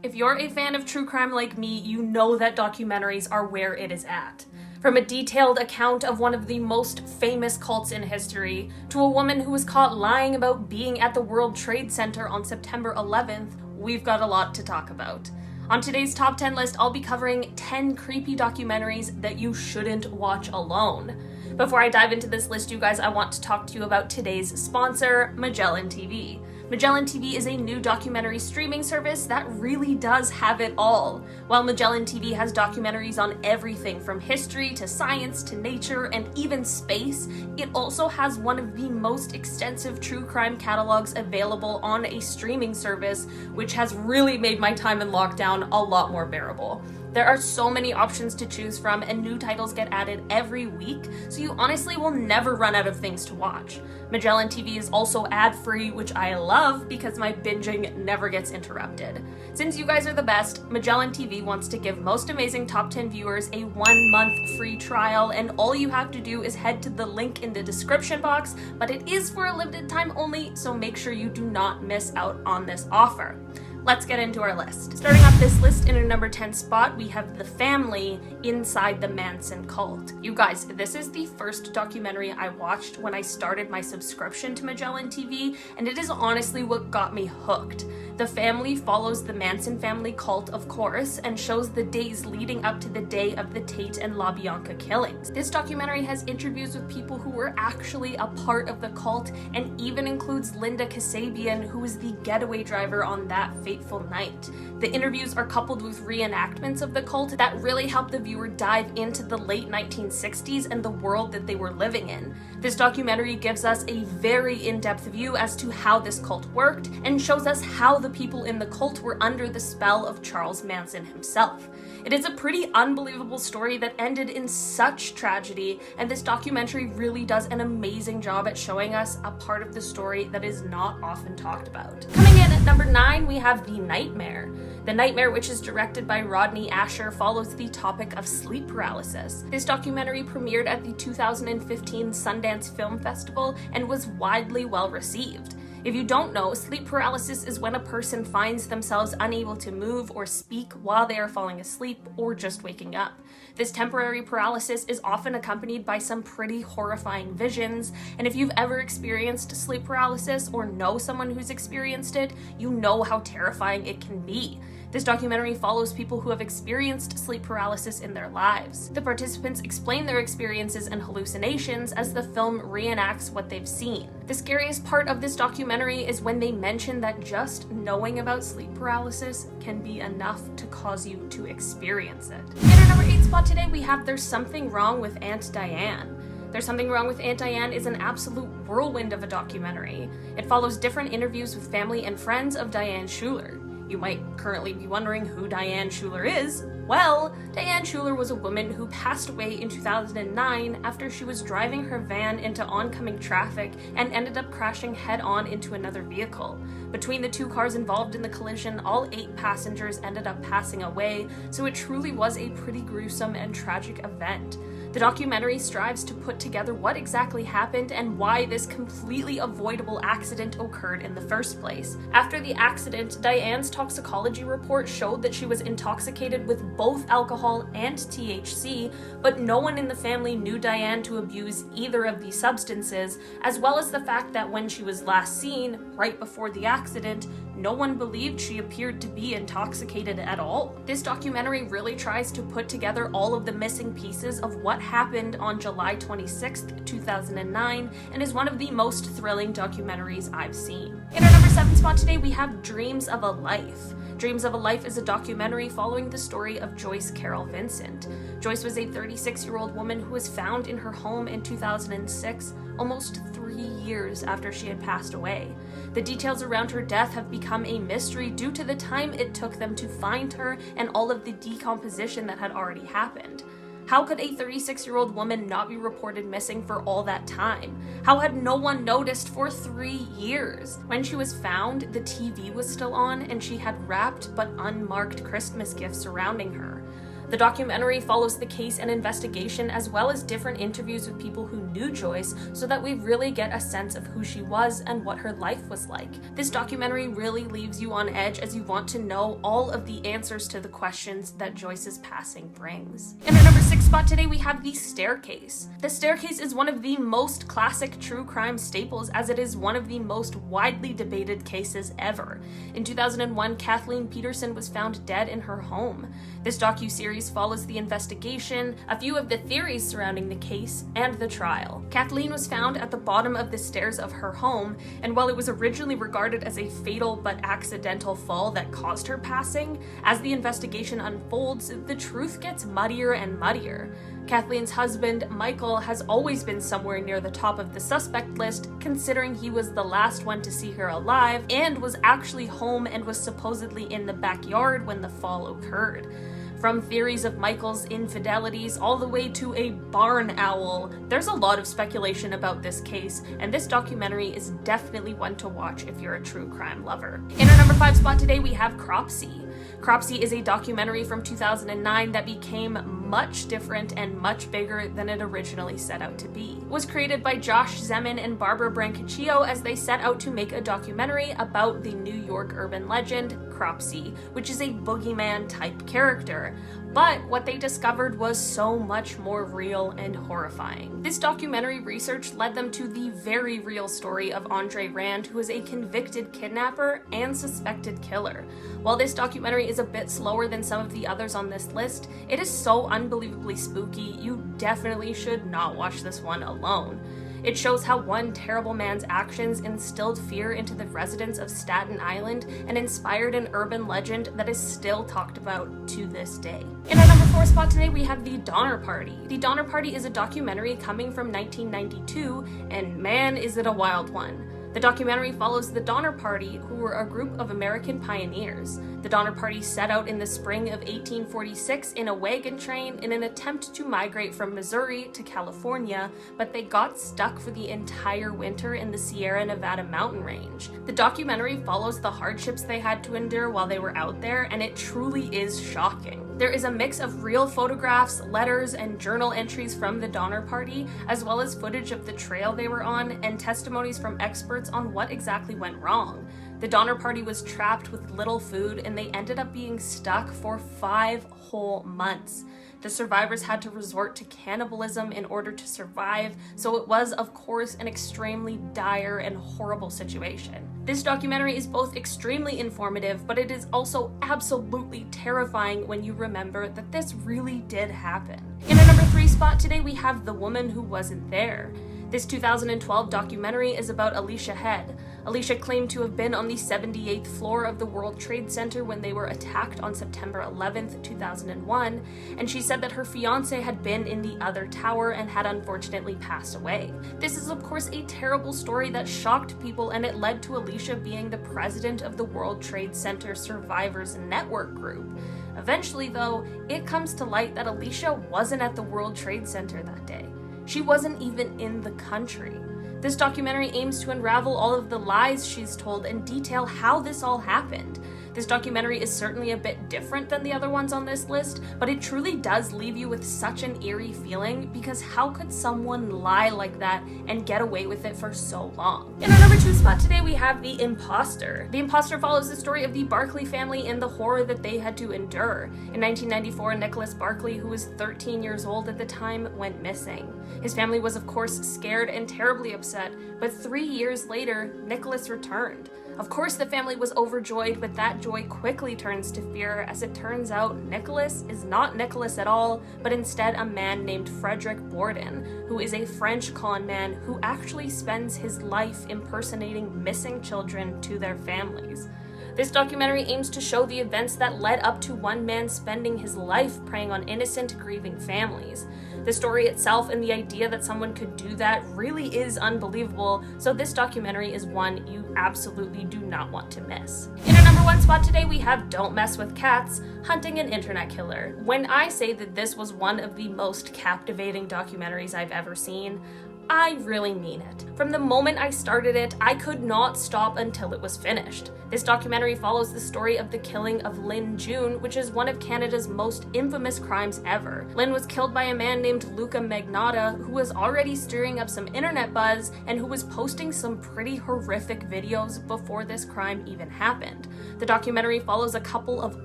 If you're a fan of true crime like me, you know that documentaries are where it is at. From a detailed account of one of the most famous cults in history, to a woman who was caught lying about being at the World Trade Center on September 11th, we've got a lot to talk about. On today's top 10 list, I'll be covering 10 creepy documentaries that you shouldn't watch alone. Before I dive into this list, you guys, I want to talk to you about today's sponsor, Magellan TV. Magellan TV is a new documentary streaming service that really does have it all. While Magellan TV has documentaries on everything from history to science to nature and even space, it also has one of the most extensive true crime catalogs available on a streaming service, which has really made my time in lockdown a lot more bearable. There are so many options to choose from, and new titles get added every week, so you honestly will never run out of things to watch. Magellan TV is also ad-free, which I love because my binging never gets interrupted. Since you guys are the best, Magellan TV wants to give Most Amazing Top 10 viewers a 1-month free trial, and all you have to do is head to the link in the description box, but it is for a limited time only, so make sure you do not miss out on this offer. Let's get into our list. Starting off this list in a number 10 spot, we have The Family Inside the Manson Cult. You guys, this is the first documentary I watched when I started my subscription to Magellan TV, and it is honestly what got me hooked. The Family follows the Manson family cult, of course, and shows the days leading up to the day of the Tate and LaBianca killings. This documentary has interviews with people who were actually a part of the cult, and even includes Linda Kasabian, who was the getaway driver on that fateful night. The interviews are coupled with reenactments of the cult that really help the viewer dive into the late 1960s and the world that they were living in. This documentary gives us a very in-depth view as to how this cult worked, and shows us how the people in the cult were under the spell of Charles Manson himself. It is a pretty unbelievable story that ended in such tragedy, and this documentary really does an amazing job at showing us a part of the story that is not often talked about. Coming in at number 9, we have The Nightmare. The Nightmare, which is directed by Rodney Asher, follows the topic of sleep paralysis. This documentary premiered at the 2015 Sundance Film Festival and was widely well received. If you don't know, sleep paralysis is when a person finds themselves unable to move or speak while they are falling asleep or just waking up. This temporary paralysis is often accompanied by some pretty horrifying visions, and if you've ever experienced sleep paralysis or know someone who's experienced it, you know how terrifying it can be. This documentary follows people who have experienced sleep paralysis in their lives. The participants explain their experiences and hallucinations as the film reenacts what they've seen. The scariest part of this documentary is when they mention that just knowing about sleep paralysis can be enough to cause you to experience it. In our number 8 spot today, we have There's Something Wrong with Aunt Diane. There's Something Wrong with Aunt Diane is an absolute whirlwind of a documentary. It follows different interviews with family and friends of Diane Schuler. You might currently be wondering who Diane Schuler is. Well, Diane Schuler was a woman who passed away in 2009 after she was driving her van into oncoming traffic and ended up crashing head-on into another vehicle. Between the two cars involved in the collision, all 8 passengers ended up passing away, so it truly was a pretty gruesome and tragic event. The documentary strives to put together what exactly happened and why this completely avoidable accident occurred in the first place. After the accident, Diane's toxicology report showed that she was intoxicated with both alcohol and THC, but no one in the family knew Diane to abuse either of these substances, as well as the fact that when she was last seen, right before the accident, no one believed she appeared to be intoxicated at all. This documentary really tries to put together all of the missing pieces of what happened on July 26th, 2009, and is one of the most thrilling documentaries I've seen. In our number 7 spot today, we have Dreams of a Life. Dreams of a Life is a documentary following the story of Joyce Carol Vincent. Joyce was a 36-year-old woman who was found in her home in 2006, almost 3 years after she had passed away. The details around her death have become a mystery due to the time it took them to find her and all of the decomposition that had already happened. How could a 36-year-old woman not be reported missing for all that time? How had no one noticed for 3 years? When she was found, the TV was still on and she had wrapped but unmarked Christmas gifts surrounding her. The documentary follows the case and investigation as well as different interviews with people who knew Joyce so that we really get a sense of who she was and what her life was like. This documentary really leaves you on edge as you want to know all of the answers to the questions that Joyce's passing brings. In our number 6 spot today, we have The Staircase. The Staircase is one of the most classic true crime staples, as it is one of the most widely debated cases ever. In 2001, Kathleen Peterson was found dead in her home. This docuseries follows the investigation, a few of the theories surrounding the case, and the trial. Kathleen was found at the bottom of the stairs of her home, and while it was originally regarded as a fatal but accidental fall that caused her passing, as the investigation unfolds, the truth gets muddier and muddier. Kathleen's husband, Michael, has always been somewhere near the top of the suspect list, considering he was the last one to see her alive and was actually home and was supposedly in the backyard when the fall occurred. From theories of Michael's infidelities all the way to a barn owl, there's a lot of speculation about this case, and this documentary is definitely one to watch if you're a true crime lover. In our number 5 spot today, we have Cropsey. Cropsey is a documentary from 2009 that became much different and much bigger than it originally set out to be. It was created by Josh Zeman and Barbara Brancaccio as they set out to make a documentary about the New York urban legend, Cropsey, which is a boogeyman-type character. But what they discovered was so much more real and horrifying. This documentary research led them to the very real story of Andre Rand, who is a convicted kidnapper and suspected killer. While this documentary is a bit slower than some of the others on this list, it is so unbelievably spooky, you definitely should not watch this one alone. It shows how one terrible man's actions instilled fear into the residents of Staten Island and inspired an urban legend that is still talked about to this day. In our number 4 spot today, we have The Donner Party. The Donner Party is a documentary coming from 1992, and man, is it a wild one. The documentary follows the Donner Party, who were a group of American pioneers. The Donner Party set out in the spring of 1846 in a wagon train in an attempt to migrate from Missouri to California, but they got stuck for the entire winter in the Sierra Nevada mountain range. The documentary follows the hardships they had to endure while they were out there, and it truly is shocking. There is a mix of real photographs, letters, and journal entries from the Donner Party, as well as footage of the trail they were on and testimonies from experts on what exactly went wrong. The Donner Party was trapped with little food, and they ended up being stuck for 5 whole months. The survivors had to resort to cannibalism in order to survive, so it was, of course, an extremely dire and horrible situation. This documentary is both extremely informative, but it is also absolutely terrifying when you remember that this really did happen. In our number 3 spot today, we have The Woman Who Wasn't There. This 2012 documentary is about Alicia Head. Alicia claimed to have been on the 78th floor of the World Trade Center when they were attacked on September 11th, 2001, and she said that her fiancé had been in the other tower and had unfortunately passed away. This is of course a terrible story that shocked people, and it led to Alicia being the president of the World Trade Center Survivors Network group. Eventually though, it comes to light that Alicia wasn't at the World Trade Center that day. She wasn't even in the country. This documentary aims to unravel all of the lies she's told and detail how this all happened. This documentary is certainly a bit different than the other ones on this list, but it truly does leave you with such an eerie feeling, because how could someone lie like that and get away with it for so long? In our number 2 spot today, we have The Imposter. The Imposter follows the story of the Barkley family and the horror that they had to endure. In 1994, Nicholas Barkley, who was 13 years old at the time, went missing. His family was of course scared and terribly upset, but 3 years later, Nicholas returned. Of course, the family was overjoyed, but that joy quickly turns to fear, as it turns out Nicholas is not Nicholas at all, but instead a man named Frederick Borden, who is a French con man who actually spends his life impersonating missing children to their families. This documentary aims to show the events that led up to one man spending his life preying on innocent, grieving families. The story itself and the idea that someone could do that really is unbelievable, so this documentary is one you absolutely do not want to miss. In our number 1 spot today, we have Don't Mess with Cats, Hunting an Internet Killer. When I say that this was one of the most captivating documentaries I've ever seen, I really mean it. From the moment I started it, I could not stop until it was finished. This documentary follows the story of the killing of Lynn June, which is one of Canada's most infamous crimes ever. Lynn was killed by a man named Luca Magnotta, who was already stirring up some internet buzz and who was posting some pretty horrific videos before this crime even happened. The documentary follows a couple of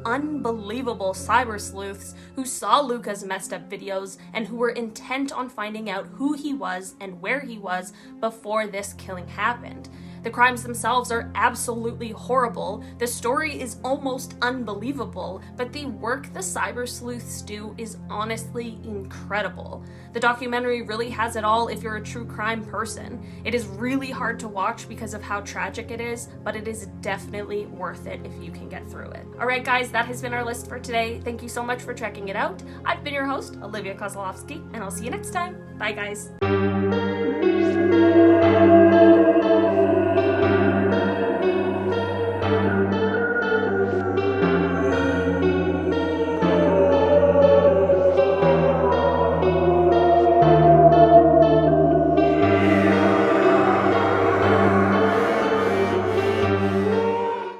unbelievable cyber sleuths who saw Luca's messed up videos and who were intent on finding out who he was and where he was before this killing happened. The crimes themselves are absolutely horrible, the story is almost unbelievable, but the work the cyber sleuths do is honestly incredible. The documentary really has it all if you're a true crime person. It is really hard to watch because of how tragic it is, but it is definitely worth it if you can get through it. Alright guys, that has been our list for today. Thank you so much for checking it out. I've been your host, Olivia Kozlowski, and I'll see you next time. Bye guys.